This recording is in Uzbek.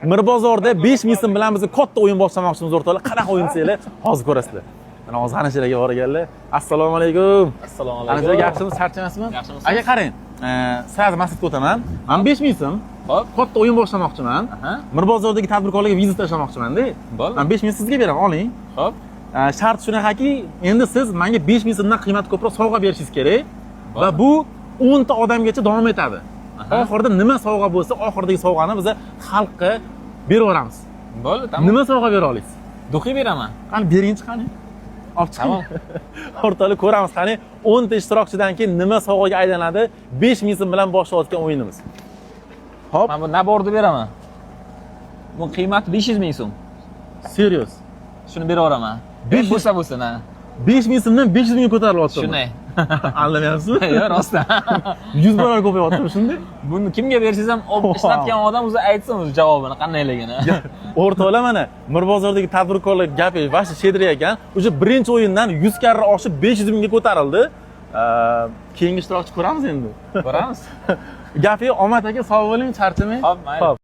Mirbozorda 5 ming so'm bilan biz katta o'yin boshlamoqchimiz o'rtoqlar. Qanaqa o'yin desanglar, hozir ko'rasizlar. Mana hozir Anachalarga bor ekanlar. Assalomu alaykum. Assalomu alaykum. Anachalar yaxshimisiz, charchamasizmi? Yaxshimisiz? Aka qarang, siz maqsadga o'taman. Men 5 ming so'm Hop. katta o'yin boshlamoqchiman. Mirbozordagi tadbirkorlarga vizit tashlamoqchiman-da. Bo'ldi. Men 5 ming sizga beraman, oling. Hop. Shart shunaqaki, endi siz menga 5 ming so'mdan qiymat ko'proq sovg'a berishingiz kerak va bu 10 ta odamgacha davom etadi. Oxirida nima sovg'a bo'lsa, oxiridagi sovg'ani biz xalqqa berib yuboramiz. Bo'ldi, tamom. Nima sovg'a bera olasiz? Duxi beraman. Qani beringchi qani? Olib chiqing. Tamom. O'rtoqlar ko'ramiz qani 10 ta ishtirokchidan keyin nima sovg'aga aylanadi? 5 ming so'm bilan boshlayotgan o'yinimiz. Hop. Men bu naborni beraman. Bu qiymati 500 ming so'm. Serios. Shuni berib yuboraman. 500 bo'lsa bo'lsin, ha. 5 ming so'mdan 500 mingga ko'tarilyapti. Shunday. Anlamayapsizmi? Yo'q, rostdan. 100 barobar ko'payaptimi shunday? Buni kimga bersangiz ham ishlatgan odam o'zi aytsin o'zi javobini qandayligini. O'rtoqlar mana Mirbozordagi tadbirkorlar gapi vaqti shedri ekan. O'sha birinchi o'yindan 100 karra oshib 500 mingga ko'tarildi. Keyingi ishtirokchi ko'ramiz endi. Ko'ramiz. Gapi omad aka, sog' bo'ling, charchamang. Hop, mayli.